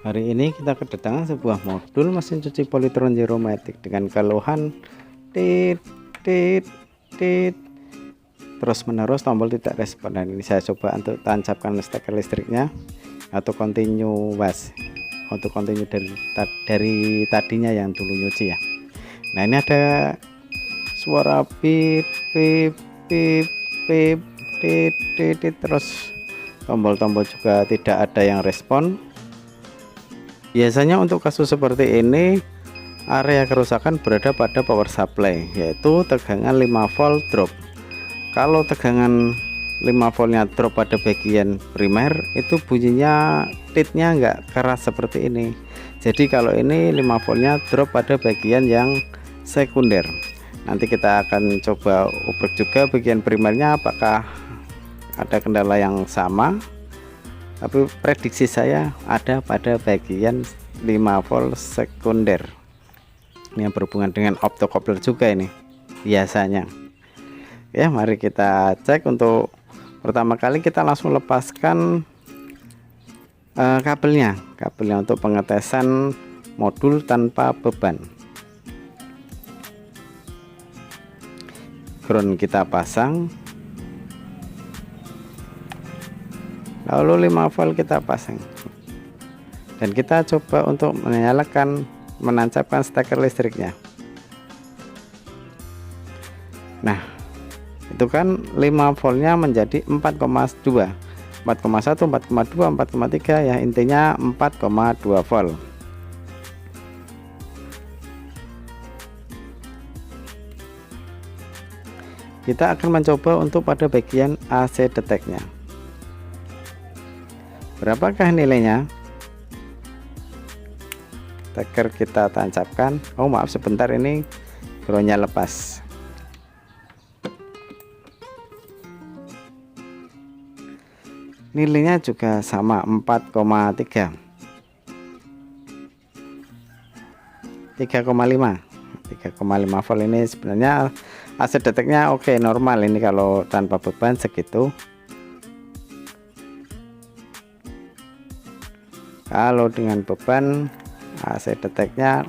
Hari ini kita kedatangan sebuah modul mesin cuci Polytron Zeromatic dengan keluhan tit tit tit terus menerus, tombol tidak respon. Dan ini saya coba untuk tancapkan steker listriknya atau continuous untuk continue dari tadinya yang dulu nyuci ya. Nah, ini ada suara pip pip pip pip tit tit, terus tombol-tombol juga tidak ada yang respon. Biasanya untuk kasus seperti ini area kerusakan berada pada power supply, yaitu tegangan 5 volt drop. Kalau tegangan 5 voltnya drop pada bagian primer, itu bunyinya titnya nggak keras seperti ini. Jadi kalau ini 5 voltnya drop pada bagian yang sekunder. Nanti kita akan coba ubrek juga bagian primernya apakah ada kendala yang sama, tapi prediksi saya ada pada bagian 5 volt sekunder. Ini yang berhubungan dengan optocoupler juga ini biasanya ya. Mari kita cek. Untuk pertama kali kita langsung lepaskan kabelnya untuk pengetesan modul tanpa beban. Ground kita pasang, lalu 5 volt kita pasang, dan kita coba untuk menancapkan steker listriknya. Nah, itu kan 5 voltnya menjadi 4,2, 4,1, 4,2, 4,3 ya, intinya 4,2 volt. Kita akan mencoba untuk pada bagian AC detect-nya. Berapakah nilainya? Steker kita tancapkan. Oh maaf, sebentar, ini groundnya lepas. Nilainya juga sama, 4,3, 3,5 volt. Ini sebenarnya AC detect-nya oke, normal ini kalau tanpa beban segitu. Kalau dengan beban AC detect-nya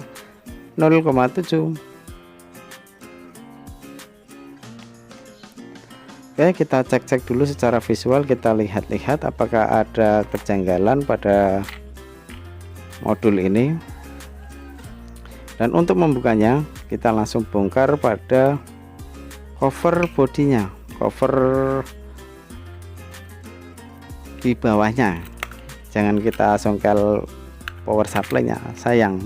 0,7. Oke, kita cek-cek dulu secara visual, kita lihat-lihat apakah ada kejanggalan pada modul ini. Dan untuk membukanya, kita langsung bongkar pada cover bodinya, cover di bawahnya. Jangan kita songkel power supply-nya, sayang.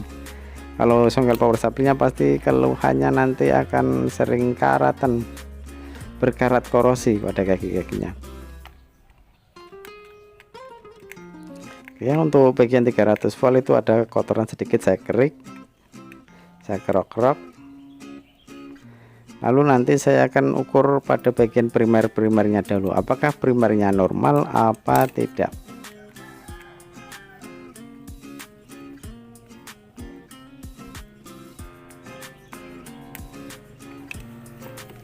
Kalau songkel power supply-nya pasti keluhannya nanti akan sering karatan, berkarat korosi pada kaki-kakinya. Oke, untuk bagian 300 volt itu ada kotoran sedikit, saya kerik, saya kerok-kerok. Lalu nanti saya akan ukur pada bagian primernya dulu, apakah primernya normal apa tidak.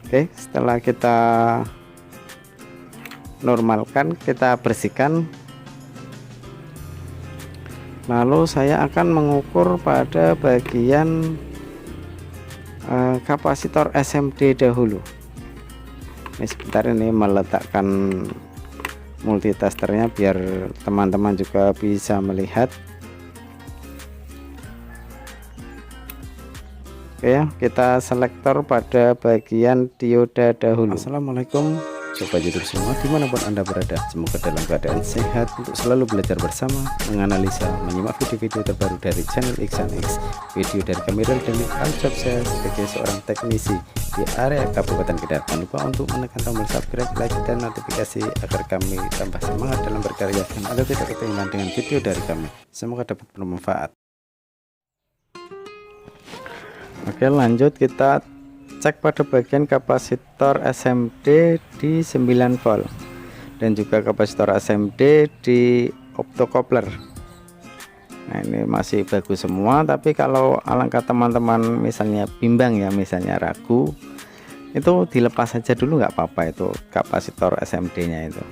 Oke, setelah kita normalkan, kita bersihkan, lalu saya akan mengukur pada bagian kapasitor SMD dahulu. Ini sebentar, ini meletakkan multitesternya biar teman-teman juga bisa melihat. Oke ya, kita selektor pada bagian dioda dahulu. Assalamualaikum sobat YouTube semua, dimanapun Anda berada, semoga dalam keadaan sehat untuk selalu belajar bersama, menganalisa, menyimak video-video terbaru dari channel Iksan-X. Video dari kami dan Aljob, saya sebagai seorang teknisi di area Kabupaten Kedar. Jangan lupa untuk menekan tombol subscribe, like, dan notifikasi agar kami tambah semangat dalam berkarya dan Anda tidak ketinggalan dengan video dari kami. Semoga dapat bermanfaat. Oke, lanjut kita cek pada bagian kapasitor SMD di 9 volt dan juga kapasitor SMD di optocoupler. Nah, ini masih bagus semua, tapi kalau alangkah teman-teman misalnya bimbang ya, misalnya ragu, itu dilepas saja dulu, nggak apa-apa. Itu kapasitor SMD nya itu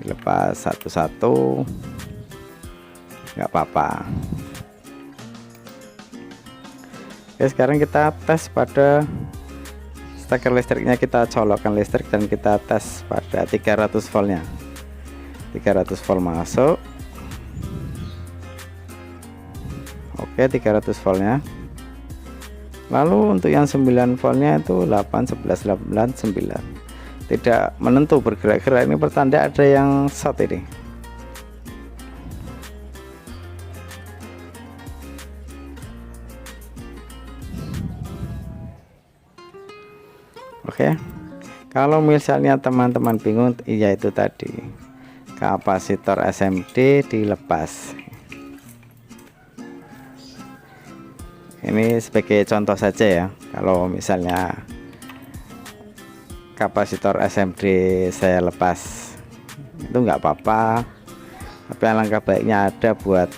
dilepas satu-satu. nggak apa-apa. Oke, sekarang kita tes pada steker listriknya, kita colokkan listrik dan kita tes pada 300 voltnya. 300 volt masuk. Oke, 300 voltnya. Lalu untuk yang 9 voltnya itu 8 11 8 9, tidak menentu bergerak-gerak. Ini pertanda ada yang short ini. Oke, kalau misalnya teman-teman bingung, iya itu tadi kapasitor SMD dilepas. Ini sebagai contoh saja ya, kalau misalnya kapasitor SMD saya lepas itu nggak apa-apa, tapi alangkah baiknya ada buat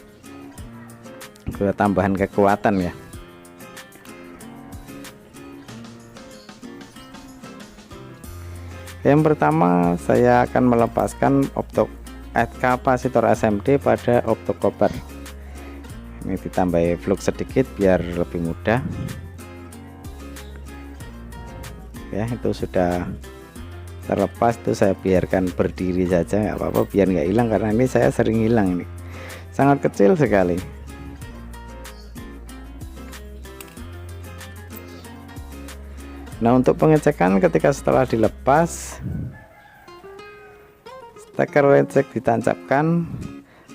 tambahan kekuatan ya. Yang pertama saya akan melepaskan kapasitor SMD pada optocopper. Ini ditambahi flux sedikit biar lebih mudah. Ya, itu sudah terlepas, itu saya biarkan berdiri saja, nggak apa-apa, biar nggak hilang, karena ini saya sering hilang, ini sangat kecil sekali. Nah, untuk pengecekan ketika setelah dilepas, steker listrik ditancapkan,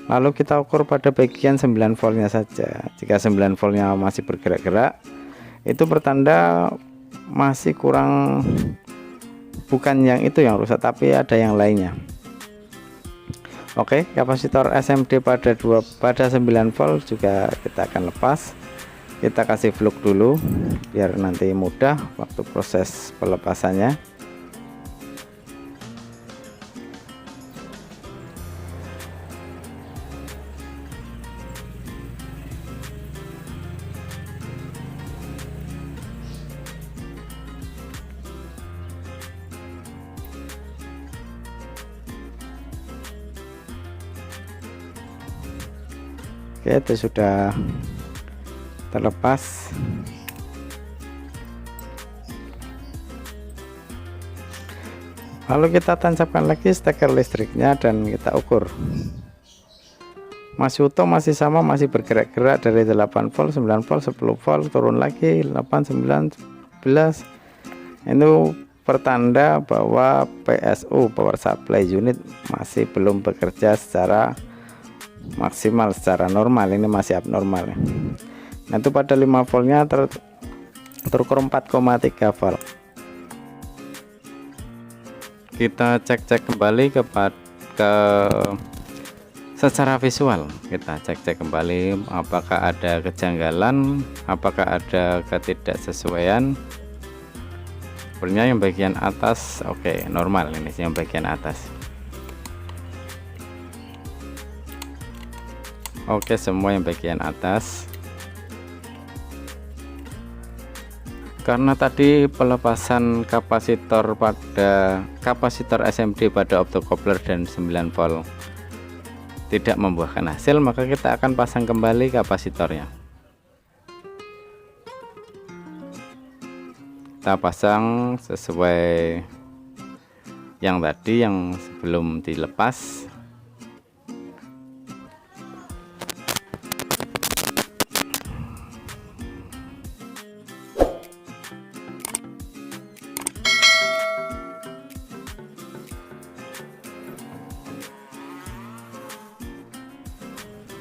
lalu kita ukur pada bagian 9 voltnya saja. Jika 9 voltnya masih bergerak-gerak, itu pertanda masih kurang, bukan yang itu yang rusak, tapi ada yang lainnya. Oke, kapasitor SMD pada 9 volt juga kita akan lepas. Kita kasih flux dulu biar nanti mudah waktu proses pelepasannya. Oke, itu sudah terlepas. Lalu kita tancapkan lagi steker listriknya dan kita ukur. Masih utuh, masih sama, masih bergerak-gerak dari 8 volt, 9 volt, 10 volt, turun lagi 8, 9, 11. Itu pertanda bahwa PSU, power supply unit, masih belum bekerja secara maksimal, secara normal. Ini masih abnormal. Nah, itu pada 5 voltnya terukur 4,3 volt. Kita cek kembali secara visual. Kita cek kembali apakah ada kejanggalan, apakah ada ketidaksesuaian. Sebenarnya yang bagian atas oke, normal. Ini yang bagian atas. Oke, semua yang bagian atas. Karena tadi pelepasan kapasitor SMD pada optocoupler dan 9 volt tidak membuahkan hasil, maka kita akan pasang kembali kapasitornya. Kita pasang sesuai yang tadi, yang sebelum dilepas.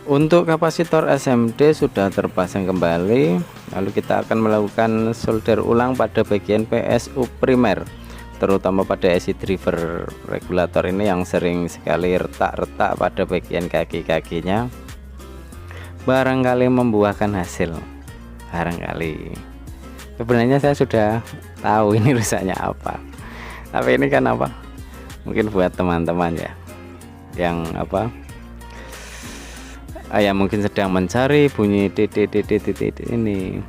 Untuk kapasitor SMD sudah terpasang kembali, lalu kita akan melakukan solder ulang pada bagian PSU primer, terutama pada AC driver regulator ini yang sering sekali retak-retak pada bagian kaki-kakinya. Barangkali membuahkan hasil, barangkali. Sebenarnya saya sudah tahu ini rusaknya apa, tapi ini kan apa, mungkin buat teman-teman ya yang apa, mungkin sedang mencari bunyi titik ini,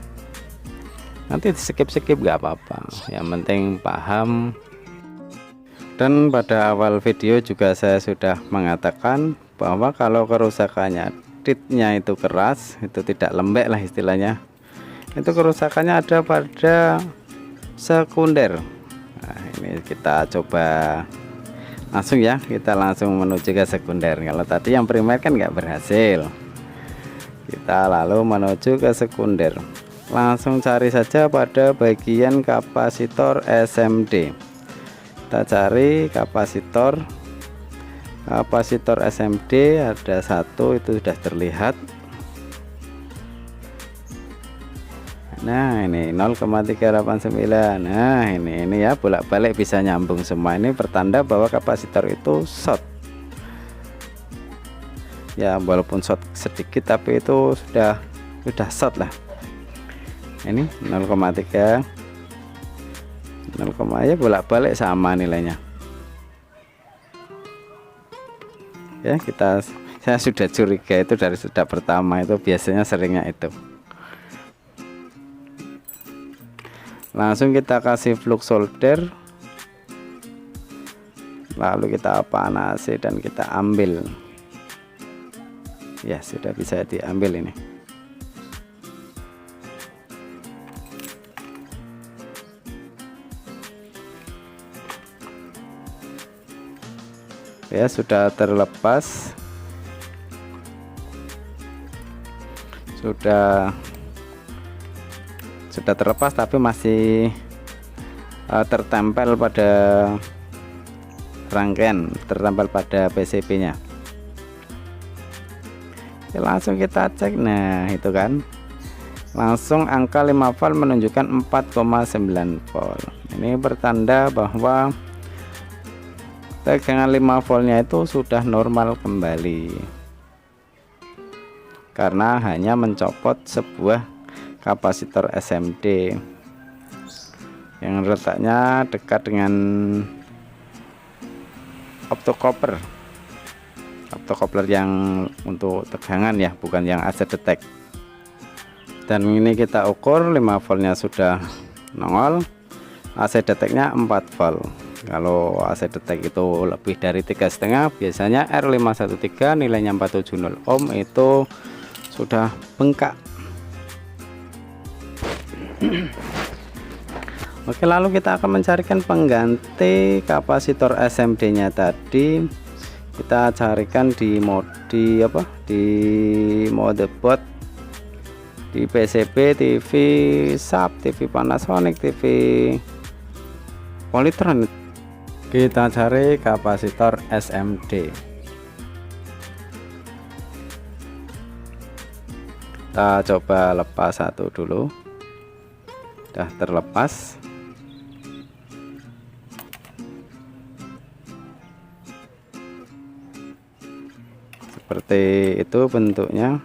nanti skip gak apa-apa, yang penting paham. Dan pada awal video juga saya sudah mengatakan bahwa kalau kerusakannya titnya itu keras, itu tidak lembek lah istilahnya, itu kerusakannya ada pada sekunder. Nah, ini kita coba langsung ya, kita langsung menuju ke sekunder. Kalau tadi yang primer kan nggak berhasil, kita lalu menuju ke sekunder. Langsung cari saja pada bagian kapasitor SMD. Kita cari kapasitor SMD, ada satu, itu sudah terlihat. Nah ini 0,389. Nah ini ya, bolak-balik bisa nyambung semua. Ini pertanda bahwa kapasitor itu short ya, walaupun short sedikit tapi itu sudah short lah. Ini 0,3 ya, bolak-balik sama nilainya ya. Saya sudah curiga itu dari sudah pertama, itu biasanya seringnya itu. Langsung kita kasih flux solder, lalu kita panasi dan kita ambil ya, sudah bisa diambil ini. Ya sudah terlepas, sudah terlepas tapi masih tertempel pada rangkaian, tertempel pada PCB nya. Ya, langsung kita cek. Nah itu kan langsung angka 5 volt menunjukkan 4,9 volt. Ini bertanda bahwa tegangan 5 voltnya itu sudah normal kembali, karena hanya mencopot sebuah kapasitor SMD yang letaknya dekat dengan optocopler yang untuk tegangan ya, bukan yang AC detect. Dan ini kita ukur 5 voltnya sudah nongol, AC detect-nya 4 volt. Kalau AC detect itu lebih dari 3,5, biasanya R513 nilainya 470 ohm itu sudah bengkak. Oke, lalu kita akan mencarikan pengganti kapasitor SMD nya tadi. Kita carikan di motherboard, di PCB, TV sub, TV Panasonic, TV Polytron. Kita cari kapasitor SMD. Kita coba lepas satu dulu. Sudah terlepas. Seperti itu bentuknya.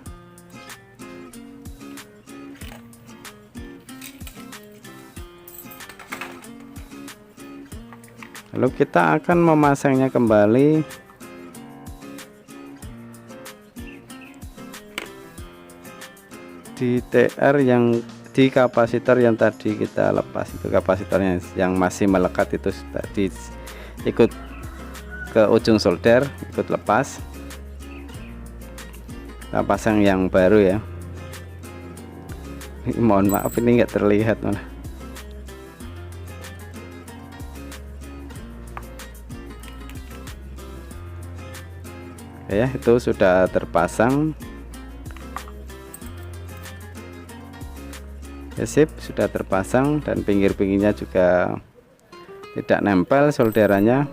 Lalu kita akan memasangnya kembali. Di TR yang di kapasitor yang tadi kita lepas, itu kapasitornya yang masih melekat itu tadi ikut ke ujung solder, ikut lepas. Kita pasang yang baru ya. Mohon maaf ini nggak terlihat malah. Ya itu sudah terpasang. Ya sip, sudah terpasang dan pinggir-pinggirnya juga tidak nempel solderannya.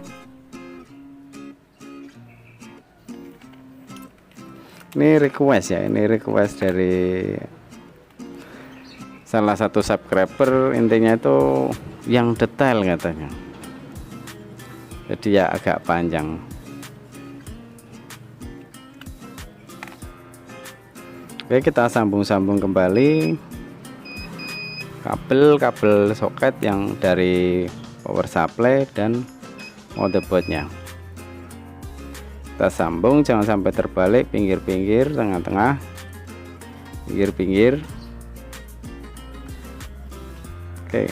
Ini request ya, ini request dari salah satu subscriber, intinya itu yang detail katanya, jadi ya agak panjang. Oke, kita sambung-sambung kembali kabel soket yang dari power supply dan motherboardnya. Kita sambung, jangan sampai terbalik, pinggir-pinggir, tengah-tengah, pinggir-pinggir. Oke,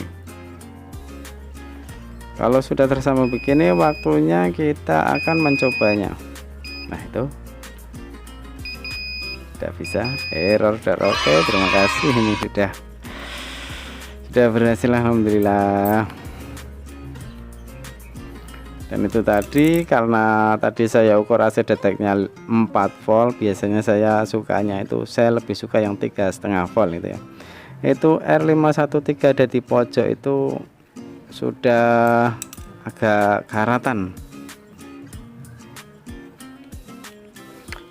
kalau sudah tersambung begini, waktunya kita akan mencobanya. Nah itu tidak bisa, error. Oke, terima kasih, ini sudah berhasil alhamdulillah. Dan itu tadi karena tadi saya ukur AC deteknya 4 volt, biasanya saya sukanya itu, saya lebih suka yang 3,5 volt itu ya. Itu R513 ada di pojok itu sudah agak karatan.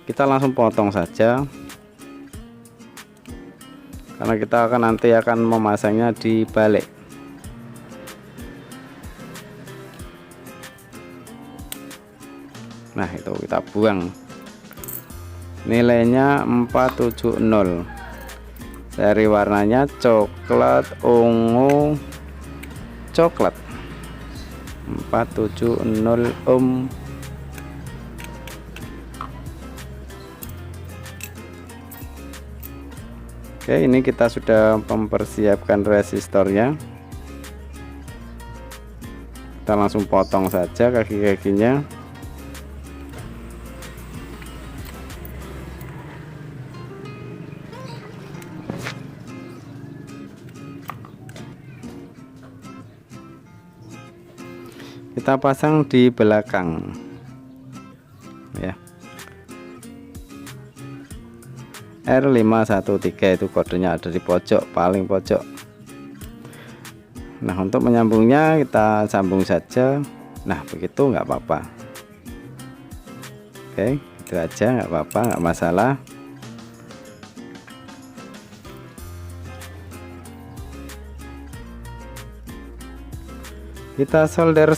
Kita langsung potong saja karena kita nanti akan memasangnya di balik. Nah, itu kita buang. Nilainya 470. Seri warnanya coklat, ungu, coklat. 470 ohm. Oke, ini kita sudah mempersiapkan resistornya. Kita langsung potong saja kaki-kakinya. Kita pasang di belakang ya. R513 itu kodenya ada di pojok, paling pojok. Nah, untuk menyambungnya kita sambung saja. Nah, begitu nggak apa-apa. Oke, itu aja, nggak apa-apa, nggak masalah. Kita solder.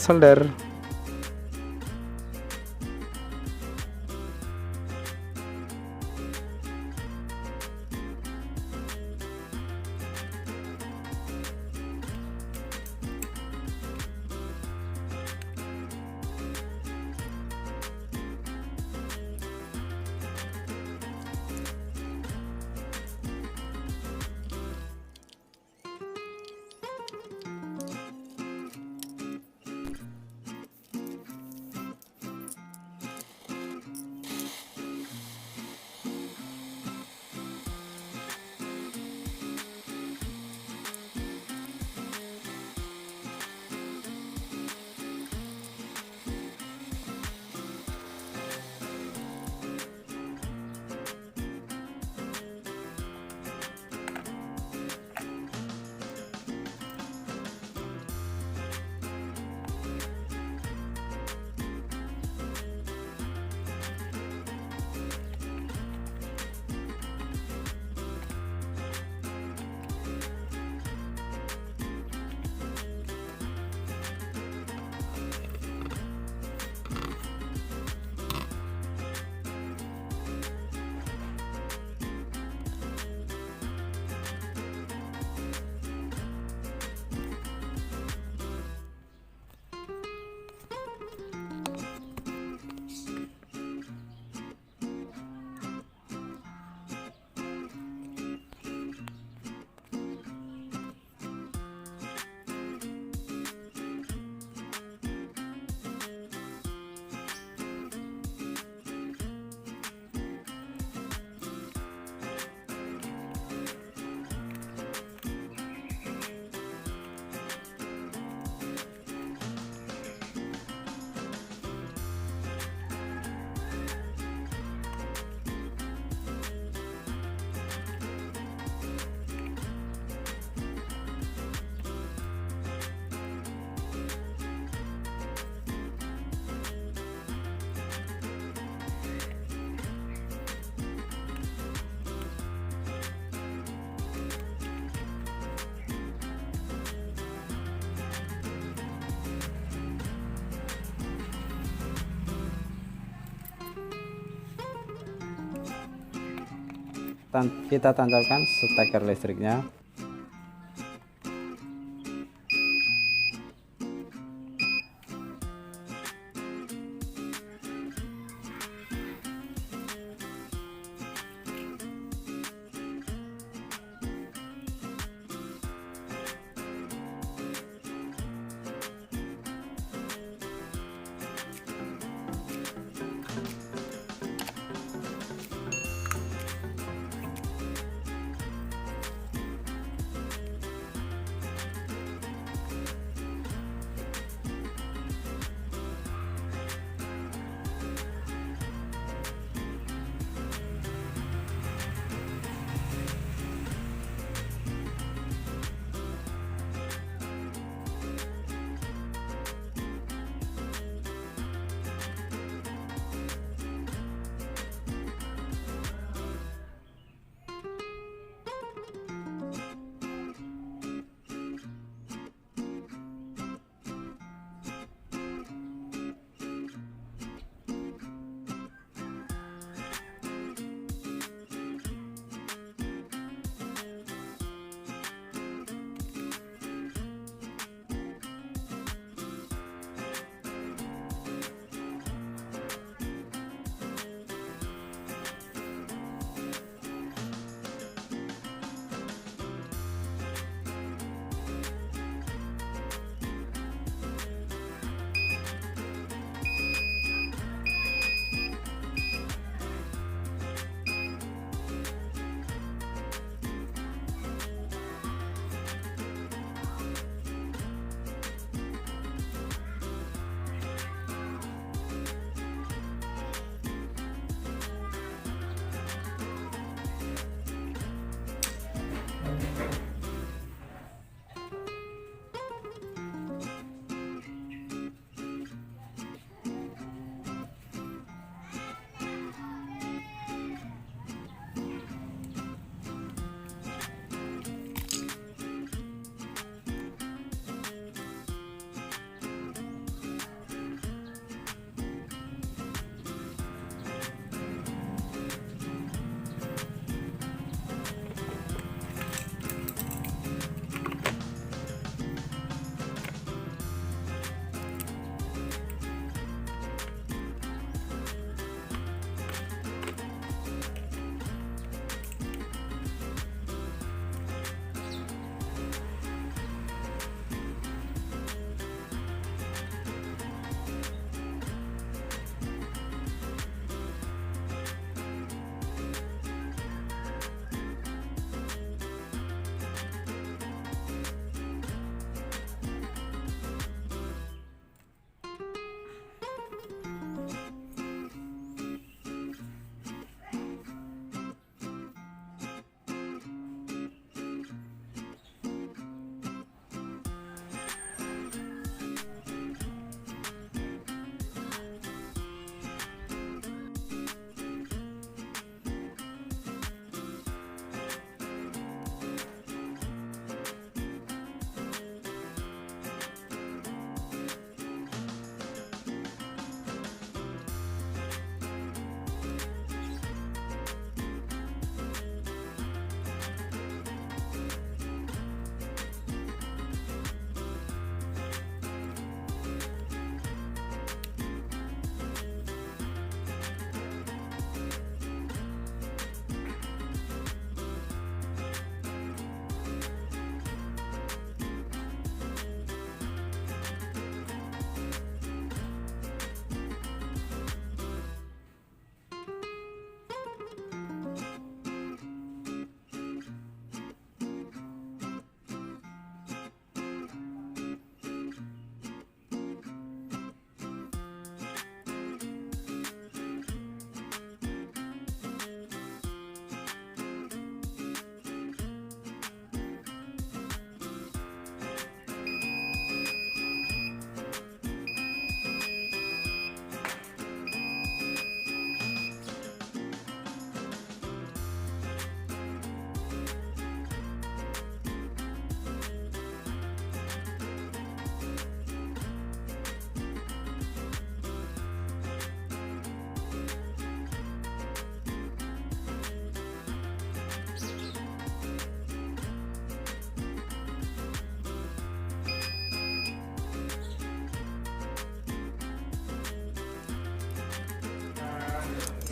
Kita tancapkan steker listriknya.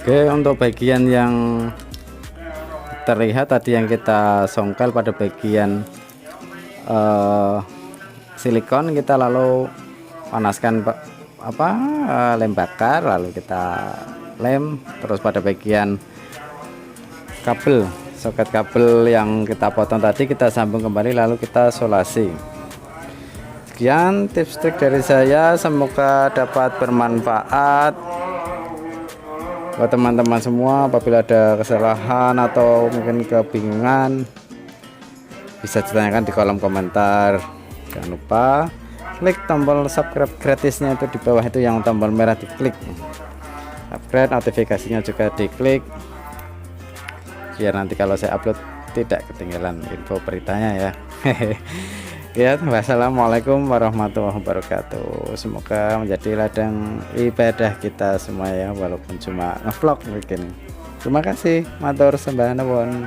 Oke, untuk bagian yang terlihat tadi yang kita songkel pada bagian silikon, kita lalu panaskan lem bakar, lalu kita lem. Terus pada bagian kabel, soket kabel yang kita potong tadi kita sambung kembali, lalu kita solasi. Sekian tips trik dari saya, semoga dapat bermanfaat buat teman-teman semua. Apabila ada kesalahan atau mungkin kebingungan, bisa ditanyakan di kolom komentar. Jangan lupa klik tombol subscribe gratisnya itu di bawah, itu yang tombol merah diklik. Subscribe, notifikasinya juga diklik, biar nanti kalau saya upload tidak ketinggalan info beritanya ya. Ya, wassalamualaikum warahmatullahi wabarakatuh. Semoga menjadi ladang ibadah kita semua ya, walaupun cuma ngevlog mungkin. Terima kasih, matur sembah nuwun.